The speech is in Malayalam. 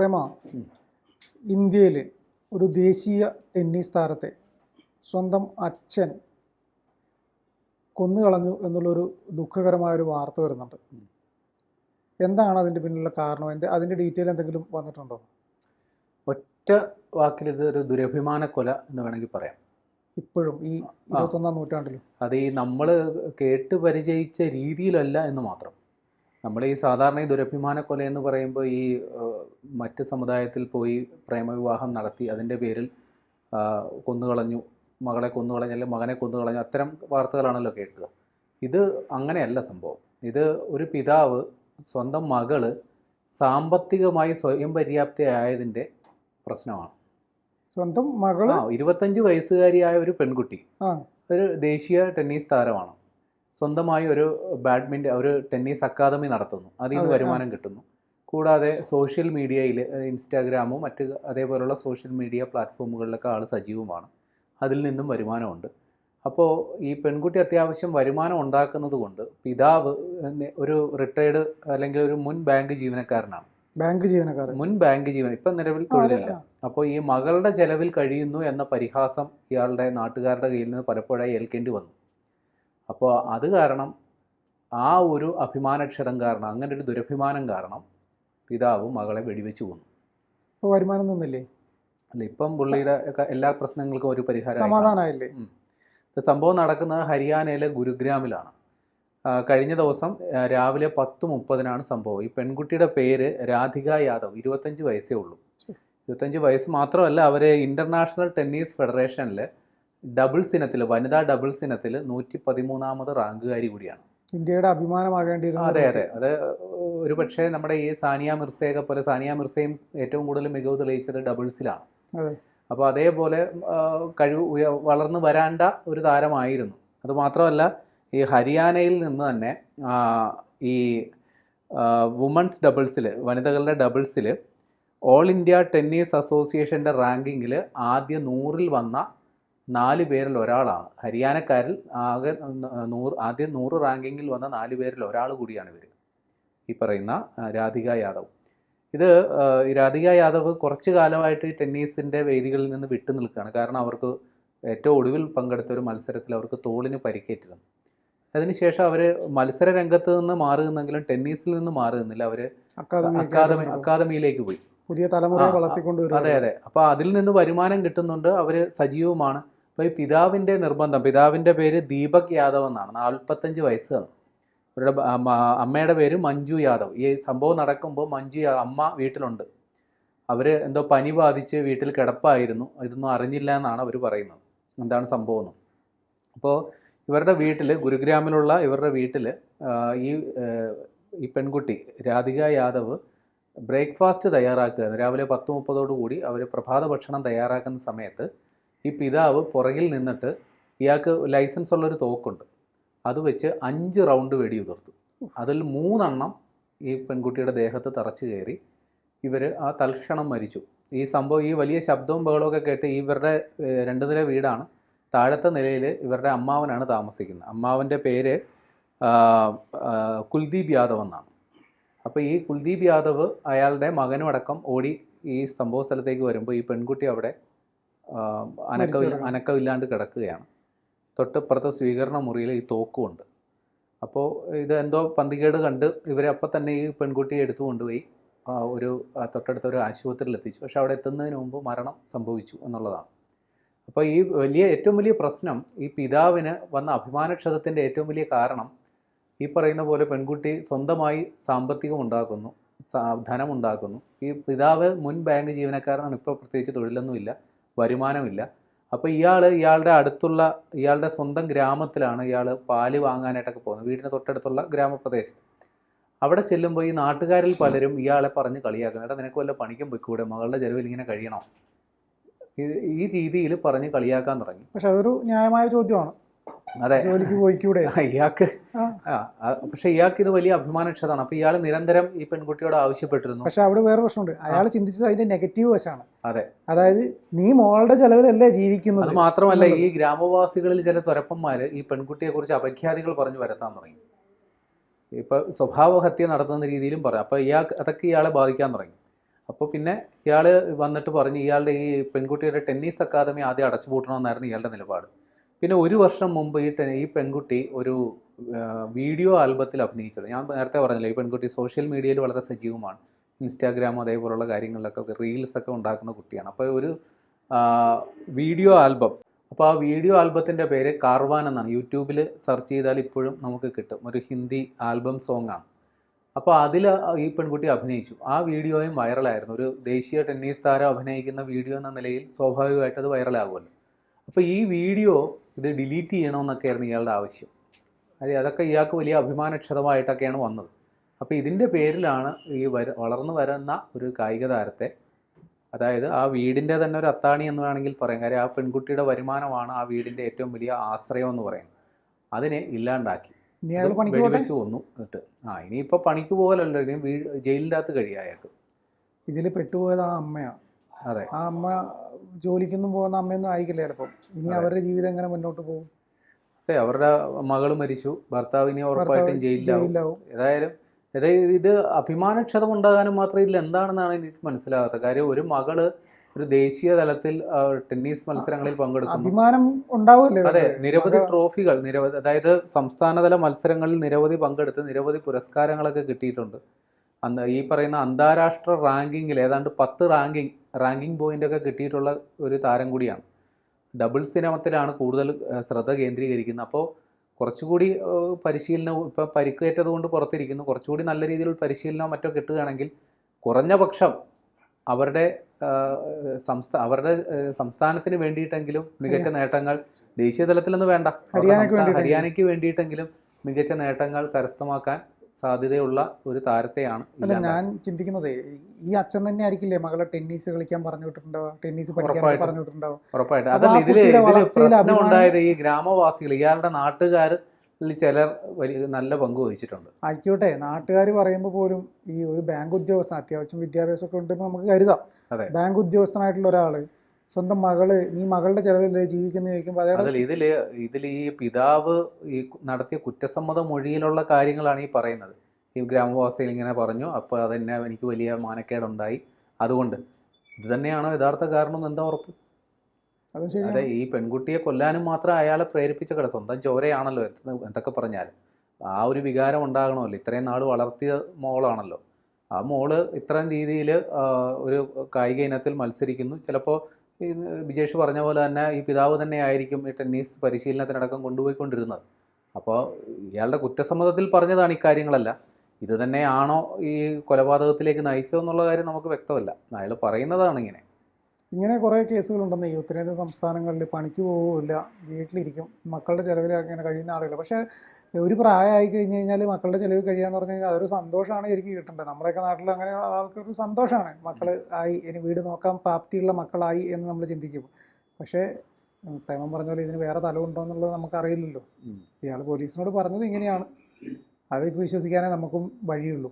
പ്രേമ, ഇന്ത്യയിൽ ഒരു ദേശീയ ടെന്നീസ് താരത്തെ സ്വന്തം അച്ഛൻ കൊന്നുകളഞ്ഞു എന്നുള്ളൊരു ദുഃഖകരമായൊരു വാർത്ത വരുന്നുണ്ട്. എന്താണ് അതിൻ്റെ പിന്നിലുള്ള കാരണം? അതിൻ്റെ ഡീറ്റെയിൽ എന്തെങ്കിലും വന്നിട്ടുണ്ടോ? ഒറ്റ വാക്കിൽ ഇതൊരു ദുരഭിമാന കൊല എന്ന് വേണമെങ്കിൽ പറയാം. ഇപ്പോഴും ഈ 21-ാം നൂറ്റാണ്ടിലും അത് ഈ നമ്മൾ കേട്ട് പരിചയിച്ച രീതിയിലല്ല എന്ന് മാത്രം. നമ്മൾ ഈ സാധാരണ ഈ ദുരഭിമാന കൊല എന്ന് പറയുമ്പോൾ ഈ മറ്റ് സമുദായത്തിൽ പോയി പ്രേമവിവാഹം നടത്തി അതിൻ്റെ പേരിൽ കൊന്നുകളഞ്ഞു, മകളെ കൊന്നുകളഞ്ഞു അല്ലെങ്കിൽ മകനെ കൊന്നുകളഞ്ഞു, അത്തരം വാർത്തകളാണല്ലോ കേൾക്കുക. ഇത് അങ്ങനെയല്ല സംഭവം. ഇത് ഒരു പിതാവ് സ്വന്തം മകള് സാമ്പത്തികമായി സ്വയം പര്യാപ്തയായതിൻ്റെ പ്രശ്നമാണ്. സ്വന്തം മകള് 25 വയസ്സുകാരിയായ ഒരു പെൺകുട്ടി ഒരു ദേശീയ ടെന്നീസ് താരമാണ്. സ്വന്തമായി ഒരു ടെന്നീസ് അക്കാദമി നടത്തുന്നു. അതിൽ നിന്ന് വരുമാനം കിട്ടുന്നു. കൂടാതെ സോഷ്യൽ മീഡിയയിൽ ഇൻസ്റ്റാഗ്രാമും മറ്റ് അതേപോലുള്ള സോഷ്യൽ മീഡിയ പ്ലാറ്റ്ഫോമുകളിലൊക്കെ ആൾ സജീവമാണ്. അതിൽ നിന്നും വരുമാനമുണ്ട്. അപ്പോൾ ഈ പെൺകുട്ടി അത്യാവശ്യം വരുമാനം ഉണ്ടാക്കുന്നത് കൊണ്ട് പിതാവ് ഒരു റിട്ടയർഡ് അല്ലെങ്കിൽ ഒരു മുൻ ബാങ്ക് ജീവനക്കാരനാണ്. മുൻ ബാങ്ക് ജീവൻ ഇപ്പം നിലവിൽ തൊഴിലില്ല. അപ്പോൾ ഈ മകളുടെ ചെലവിൽ കഴിയുന്നു എന്ന പരിഹാസം ഇയാളുടെ നാട്ടുകാരുടെ കയ്യിൽ നിന്ന് പലപ്പോഴായി ഏൽക്കേണ്ടി വന്നു. അപ്പോൾ അത് കാരണം ആ ഒരു അഭിമാനക്ഷതം കാരണം, അങ്ങനെ ഒരു ദുരഭിമാനം കാരണം പിതാവ് മകളെ വെടിവെച്ച് കൊന്നു. ഇപ്പോൾ വരുമാനം നിന്നില്ലേ? അല്ല, ഇപ്പം പുള്ളിയുടെ എല്ലാ പ്രശ്നങ്ങൾക്കും ഒരു പരിഹാരം സമാധാനമായില്ലേ? സംഭവം നടക്കുന്നത് ഹരിയാനയിലെ ഗുരുഗ്രാമിലാണ്. കഴിഞ്ഞ ദിവസം രാവിലെ 10:30 സംഭവം. ഈ പെൺകുട്ടിയുടെ പേര് രാധിക യാദവ്. 25 വയസ്സേ ഉള്ളൂ. 25 വയസ്സ് മാത്രമല്ല, അവർ ഇൻ്റർനാഷണൽ ടെന്നീസ് ഫെഡറേഷനിൽ ഡബിൾസ് ഇനത്തിൽ, വനിതാ ഡബിൾസ് ഇനത്തിൽ 113ാമത് റാങ്കുകാരി കൂടിയാണ്. ഇന്ത്യയുടെ അഭിമാനമാകേണ്ടിയിരുന്നു. അതെ. അത് ഒരു പക്ഷേ നമ്മുടെ ഈ സാനിയ മിർസയൊക്കെ പോലെ, സാനിയ മിർസയും ഏറ്റവും കൂടുതൽ മികവ് തെളിയിച്ചത് ഡബിൾസിലാണ്. അപ്പോൾ അതേപോലെ വളർന്നു വരേണ്ട ഒരു താരമായിരുന്നു. അതുമാത്രമല്ല, ഈ ഹരിയാനയിൽ നിന്ന് തന്നെ ഈ വുമൺസ് ഡബിൾസിൽ, വനിതകളുടെ ഡബിൾസിൽ ഓൾ ഇന്ത്യ ടെന്നീസ് അസോസിയേഷൻ്റെ റാങ്കിങ്ങിൽ ആദ്യ 100-ൽ വന്ന 4 പേരിൽ ഒരാളാണ്. ഹരിയാനക്കാരിൽ ആദ്യ 100 റാങ്കിങ്ങിൽ വന്ന 4 പേരിൽ ഒരാൾ കൂടിയാണ് ഇവർ, ഈ പറയുന്ന രാധിക യാദവ്. ഈ രാധിക യാദവ് കുറച്ച് കാലമായിട്ട് ഈ ടെന്നീസിൻ്റെ വേദികളിൽ നിന്ന് വിട്ടു നിൽക്കുകയാണ്. കാരണം അവർക്ക് ഏറ്റവും ഒടുവിൽ പങ്കെടുത്ത ഒരു മത്സരത്തിൽ അവർക്ക് തോളിന് പരിക്കേറ്റിരുന്നു. അതിനുശേഷം അവർ മത്സര രംഗത്ത് നിന്ന് മാറുന്നെങ്കിലും ടെന്നീസിൽ നിന്ന് മാറുന്നില്ല. അവർ അക്കാദമിയിലേക്ക് പോയി, പുതിയ തലമുറയെ വളർത്തിക്കൊണ്ടുവരും. അതെ. അപ്പോൾ അതിൽ നിന്ന് വരുമാനം കിട്ടുന്നുണ്ട്, അവർ സജീവമാണ്. അപ്പോൾ ഈ പിതാവിൻ്റെ നിർബന്ധം, പിതാവിൻ്റെ പേര് ദീപക് യാദവ് എന്നാണ്, 45 വയസ്സാണ്. അവരുടെ അമ്മയുടെ പേര് മഞ്ജു യാദവ്. ഈ സംഭവം നടക്കുമ്പോൾ അമ്മ വീട്ടിലുണ്ട്. അവർ എന്തോ പനി ബാധിച്ച് വീട്ടിൽ കിടപ്പായിരുന്നു. ഇതൊന്നും അറിഞ്ഞില്ല എന്നാണ് അവർ പറയുന്നത്, എന്താണ് സംഭവം. അപ്പോൾ ഇവരുടെ വീട്ടിൽ, ഗുരുഗ്രാമിലുള്ള ഇവരുടെ വീട്ടിൽ ഈ പെൺകുട്ടി രാധിക യാദവ് ബ്രേക്ക്ഫാസ്റ്റ് തയ്യാറാക്കുകയാണ്. രാവിലെ 10:30 അവർ പ്രഭാത ഭക്ഷണം തയ്യാറാക്കുന്ന സമയത്ത് ഈ പിതാവ് പുറകിൽ നിന്നിട്ട്, ഇയാൾക്ക് ലൈസൻസ് ഉള്ളൊരു തോക്കുണ്ട്, അത് വെച്ച് 5 റൗണ്ട് വെടിയുതിർത്തു. അതിൽ 3 എണ്ണം ഈ പെൺകുട്ടിയുടെ ദേഹത്ത് തറച്ചു കയറി. ഇവർ തൽക്ഷണം മരിച്ചു. ഈ സംഭവം, ഈ വലിയ ശബ്ദവും ബഹളമൊക്കെ കേട്ട്, ഇവരുടെ 2 നില വീടാണ്, താഴത്തെ നിലയിൽ ഇവരുടെ അമ്മാവനാണ് താമസിക്കുന്നത്. അമ്മാവൻ്റെ പേര് കുൽദീപ് യാദവ് എന്നാണ്. അപ്പോൾ ഈ കുൽദീപ് യാദവ് അയാളുടെ മകനും അടക്കം ഓടി ഈ സംഭവ സ്ഥലത്തേക്ക് വരുമ്പോൾ ഈ പെൺകുട്ടി അവിടെ അനക്കമില്ലാണ്ട് കിടക്കുകയാണ്. തൊട്ടിപ്പുറത്തെ സ്വീകരണ മുറിയിൽ ഈ തോക്കുമുണ്ട്. അപ്പോൾ ഇതെന്തോ പന്തികേട് കണ്ട് ഇവരെ അപ്പം തന്നെ ഈ പെൺകുട്ടിയെ എടുത്തു കൊണ്ടുപോയി തൊട്ടടുത്ത ഒരു ആശുപത്രിയിൽ എത്തിച്ചു. പക്ഷെ അവിടെ എത്തുന്നതിന് മുമ്പ് മരണം സംഭവിച്ചു എന്നുള്ളതാണ്. അപ്പോൾ ഈ ഏറ്റവും വലിയ പ്രശ്നം, ഈ പിതാവിന് വന്ന അഭിമാനക്ഷതത്തിൻ്റെ ഏറ്റവും വലിയ കാരണം, ഈ പറയുന്ന പോലെ പെൺകുട്ടി സ്വന്തമായി സാമ്പത്തികം ഉണ്ടാക്കുന്നു, ധനമുണ്ടാക്കുന്നു. ഈ പിതാവ് മുൻ ബാങ്ക് ജീവനക്കാരനാണ്. ഇപ്പോൾ പ്രത്യേകിച്ച് തൊഴിലൊന്നുമില്ല, വരുമാനമില്ല. അപ്പോൾ ഇയാളുടെ സ്വന്തം ഗ്രാമത്തിലാണ് ഇയാൾ പാല് വാങ്ങാനായിട്ടൊക്കെ പോകുന്നത്, വീടിന് തൊട്ടടുത്തുള്ള ഗ്രാമപ്രദേശത്ത്. അവിടെ ചെല്ലുമ്പോൾ ഈ നാട്ടുകാരിൽ പലരും ഇയാളെ പറഞ്ഞ് കളിയാക്കുന്നു. എടാ, നിനക്ക് വല്ല പണിക്കും പോയിക്കൂടെ, മകളുടെ ചെലവിൽ ഇങ്ങനെ കഴിയണോ, ഈ രീതിയിൽ പറഞ്ഞ് കളിയാക്കാൻ തുടങ്ങി. പക്ഷെ അതൊരു ന്യായമായ ചോദ്യമാണ്. അതെ, ജോലിക്ക് പോയിക്കൂടെ പക്ഷെ ഇയാൾക്ക് ഇത് വലിയ അഭിമാനക്ഷതമാണ്. അപ്പൊ ഇയാൾ നിരന്തരം ഈ പെൺകുട്ടിയോട് ആവശ്യപ്പെട്ടിരുന്നു. പക്ഷെ അവിടെ വേറെ പ്രശ്നമുണ്ട്. അയാൾ ചിന്തിച്ചത് അതിന്റെ നെഗറ്റീവ് വശമാണ്. അതെ, അതായത് നീ മോളുടെ ചെലവിലല്ലേ ജീവിക്കുന്നത്. അത് മാത്രമല്ല, ഈ ഗ്രാമവാസികളിൽ ചില തുരപ്പന്മാര് ഈ പെൺകുട്ടിയെ കുറിച്ച് അപഖ്യാതികൾ പറഞ്ഞു വരത്താൻ തുടങ്ങി. ഇപ്പൊ സ്വഭാവഹത്യ നടത്തുന്ന രീതിയിലും പറയാം. അപ്പൊ അതൊക്കെ ഇയാളെ ബാധിക്കാൻ തുടങ്ങി. അപ്പോൾ പിന്നെ ഇയാൾ വന്നിട്ട് പറഞ്ഞ് ഇയാളുടെ ഈ പെൺകുട്ടിയുടെ ടെന്നീസ് അക്കാദമി ആദ്യം അടച്ചുപൂട്ടണമെന്നായിരുന്നു ഇയാളുടെ നിലപാട്. പിന്നെ ഒരു വർഷം മുമ്പ് ഈ പെൺകുട്ടി ഒരു വീഡിയോ ആൽബത്തിൽ അഭിനയിച്ചത്. ഞാൻ നേരത്തെ പറഞ്ഞില്ല, ഈ പെൺകുട്ടി സോഷ്യൽ മീഡിയയിൽ വളരെ സജീവമാണ്. ഇൻസ്റ്റാഗ്രാം അതേപോലുള്ള കാര്യങ്ങളിലൊക്കെ റീൽസൊക്കെ ഉണ്ടാക്കുന്ന കുട്ടിയാണ്. അപ്പോൾ ഒരു വീഡിയോ ആൽബം, അപ്പോൾ ആ വീഡിയോ ആൽബത്തിൻ്റെ പേര് കാർവാൻ എന്നാണ്. യൂട്യൂബിൽ സെർച്ച് ചെയ്താൽ ഇപ്പോഴും നമുക്ക് കിട്ടും. ഒരു ഹിന്ദി ആൽബം സോങ് ആണ്. അപ്പോൾ അതിൽ ഈ പെൺകുട്ടി അഭിനയിച്ചു. ആ വീഡിയോയും വൈറലായിരുന്നു. ഒരു ദേശീയ ടെന്നീസ് താരം അഭിനയിക്കുന്ന വീഡിയോ എന്ന നിലയിൽ സ്വാഭാവികമായിട്ട് അത് വൈറലാകുമല്ലോ. അപ്പോൾ ഈ വീഡിയോ ഇത് ഡിലീറ്റ് ചെയ്യണമെന്നൊക്കെയായിരുന്നു ഇയാളുടെ ആവശ്യം. അതൊക്കെ ഇയാൾക്ക് വലിയ അഭിമാനക്ഷതമായിട്ടൊക്കെയാണ് വന്നത്. അപ്പോൾ ഇതിൻ്റെ പേരിലാണ് ഈ വളർന്നു വരുന്ന ഒരു കായിക താരത്തെ, അതായത് ആ വീടിൻ്റെ തന്നെ ഒരു അത്താണി എന്ന് വേണമെങ്കിൽ പറയാം, കാര്യം ആ പെൺകുട്ടിയുടെ വരുമാനമാണ് ആ വീടിൻ്റെ ഏറ്റവും വലിയ ആശ്രയം എന്ന് പറയുന്നത്, അതിനെ ഇല്ലാണ്ടാക്കി വെടിവെച്ച് കൊന്നു. എന്നിട്ട് ഇനിയിപ്പോൾ പണിക്ക് പോകലല്ലോ, ഇനി ജയിലിൻ്റെ അകത്ത് കഴിയാം അയാൾക്ക്. ഇതിൽ പെട്ടുപോയത് ആ അമ്മയാണ്. അതെ, ആ അമ്മ ജോലിക്കൊന്നും പോകുന്ന അമ്മയൊന്നും ആയിക്കില്ല ചിലപ്പോൾ. ഇനി അവരുടെ ജീവിതം എങ്ങനെ മുന്നോട്ട് പോകും? അതെ, അവരുടെ മകൾ മരിച്ചു, ഭർത്താവിനെ ഉറപ്പായിട്ടും ജയിലിലാവും. ഏതായാലും ഇത് അഭിമാനക്ഷതം ഉണ്ടാകാനും മാത്രം ഇതിൽ എന്താണെന്നാണ് എനിക്ക് മനസ്സിലാകാത്തത്. കാര്യം ഒരു മകള് ഒരു ദേശീയ തലത്തിൽ ടെന്നീസ് മത്സരങ്ങളിൽ പങ്കെടുക്കുന്നു, അഭിമാനം ഉണ്ടാവില്ലേ? അതെ, നിരവധി ട്രോഫികൾ, അതായത് സംസ്ഥാനതല മത്സരങ്ങളിൽ നിരവധി പങ്കെടുത്ത് നിരവധി പുരസ്കാരങ്ങളൊക്കെ കിട്ടിയിട്ടുണ്ട്. ഈ പറയുന്ന അന്താരാഷ്ട്ര റാങ്കിങ്ങിൽ ഏതാണ്ട് 10 റാങ്കിങ് പോയിൻ്റൊക്കെ കിട്ടിയിട്ടുള്ള ഒരു താരം കൂടിയാണ്. ഡബിൾസ് ഇനത്തിലാണ് കൂടുതൽ ശ്രദ്ധ കേന്ദ്രീകരിക്കുന്നത്. അപ്പോൾ കുറച്ചുകൂടി പരിശീലനവും, ഇപ്പം പരിക്കേറ്റത് കൊണ്ട് പുറത്തിരിക്കുന്നു, കുറച്ചുകൂടി നല്ല രീതിയിൽ പരിശീലനമോ മറ്റോ കിട്ടുകയാണെങ്കിൽ കുറഞ്ഞ പക്ഷം അവരുടെ സംസ്ഥാനത്തിന് വേണ്ടിയിട്ടെങ്കിലും മികച്ച നേട്ടങ്ങൾ, ദേശീയ തലത്തിലൊന്നും വേണ്ട, ഹരിയാനയ്ക്ക് വേണ്ടിയിട്ടെങ്കിലും മികച്ച നേട്ടങ്ങൾ കരസ്ഥമാക്കാൻ സാധ്യതയുള്ള ഒരു താരത്തെയാണ്. അല്ല, ഞാൻ ചിന്തിക്കുന്നത് ഈ അച്ഛൻ തന്നെ ആയിരിക്കില്ലേ മകളെ ടെന്നീസ് കളിക്കാൻ പറഞ്ഞു വിട്ടിട്ടുണ്ടാവുക, ടെന്നീസ് പഠിക്കാൻ പറഞ്ഞു വിട്ടിട്ടുണ്ടാവും. ഉറപ്പായിട്ടും. അതല്ല, ഇതില് പ്രശ്നം ഉണ്ടായത് ഈ ഗ്രാമവാസികൾ, ഇയാളുടെ നാട്ടുകാർ ചിലർ നല്ല പങ്ക് വഹിച്ചിട്ടുണ്ട്. ആയിക്കോട്ടെ, നാട്ടുകാർ പറയുമ്പോൾ പോലും ഈ ഒരു ബാങ്ക് ഉദ്യോഗസ്ഥൻ, അത്യാവശ്യം വിദ്യാഭ്യാസമൊക്കെ ഉണ്ടെന്ന് നമുക്ക് കരുതാം, ബാങ്ക് ഉദ്യോഗസ്ഥനായിട്ടുള്ള ഒരാള് സ്വന്തം മകള് നീ മകളുടെ ചെലവിലല്ലേ ജീവിക്കുന്ന ചോദിക്കുമ്പോൾ ഇതിൽ ഈ പിതാവ് ഈ നടത്തിയ കുറ്റസമ്മത മൊഴിയിലുള്ള കാര്യങ്ങളാണ് ഈ പറയുന്നത്. ഈ ഗ്രാമവാസികൾ ഇങ്ങനെ പറഞ്ഞു, അപ്പോൾ അതെന്നെ എനിക്ക് വലിയ മാനക്കേടുണ്ടായി, അതുകൊണ്ട് ഇത് തന്നെയാണോ യഥാർത്ഥ കാരണം? എന്താ ഉറപ്പ്? അതെ, ഈ പെൺകുട്ടിയെ കൊല്ലാനും മാത്രം അയാളെ പ്രേരിപ്പിച്ച കട സ്വന്തം ചോരയാണല്ലോ, എന്തൊക്കെ പറഞ്ഞാലും ആ ഒരു വികാരം ഉണ്ടാകണമല്ലോ. ഇത്രയും നാൾ വളർത്തിയ മോളാണല്ലോ. ആ മോള് ഇത്രയും രീതിയിൽ ഒരു കായിക ഇനത്തിൽ മത്സരിക്കുന്നു. ചിലപ്പോൾ ഈ വിജേഷ് പറഞ്ഞ പോലെ തന്നെ ഈ പിതാവ് തന്നെ ആയിരിക്കും ഈ ടെന്നീസ് പരിശീലനത്തിനടക്കം കൊണ്ടുപോയിക്കൊണ്ടിരുന്നത്. അപ്പോൾ ഇയാളുടെ കുറ്റസമ്മതത്തിൽ പറഞ്ഞതാണ് ഇക്കാര്യങ്ങളല്ല. ഇത് തന്നെയാണോ ഈ കൊലപാതകത്തിലേക്ക് നയിച്ചതെന്നുള്ള കാര്യം നമുക്ക് വ്യക്തമല്ല. അയാൾ പറയുന്നതാണ് ഇങ്ങനെ കുറേ കേസുകളുണ്ടെന്ന് ഈ ഉത്തരേന്ത്യൻ സംസ്ഥാനങ്ങളിൽ. പണിക്ക് പോകില്ല, വീട്ടിലിരിക്കും, മക്കളുടെ ചിലവിൽ അങ്ങനെ കഴിയുന്ന ആളുകൾ. പക്ഷേ ഒരു പ്രായമായി കഴിഞ്ഞ് കഴിഞ്ഞാൽ മക്കളുടെ ചിലവ് കഴിയാന്ന് പറഞ്ഞു കഴിഞ്ഞാൽ അതൊരു സന്തോഷമാണ് ശരിക്കും കിട്ടേണ്ടത്. നമ്മുടെയൊക്കെ നാട്ടിൽ അങ്ങനെ ആൾക്കൊരു സന്തോഷമാണ്, മക്കൾ ആയി, ഇനി വീട് നോക്കാൻ പ്രാപ്തിയുള്ള മക്കളായി എന്ന് നമ്മൾ ചിന്തിക്കും. പക്ഷേ പ്രേമം പറഞ്ഞ പോലെ ഇതിന് വേറെ തലമുണ്ടോ എന്നുള്ളത് നമുക്കറിയില്ലല്ലോ. ഇയാൾ പോലീസിനോട് പറഞ്ഞത് ഇങ്ങനെയാണ്, അതിപ്പോൾ വിശ്വസിക്കാനേ നമുക്കും വഴിയുള്ളൂ.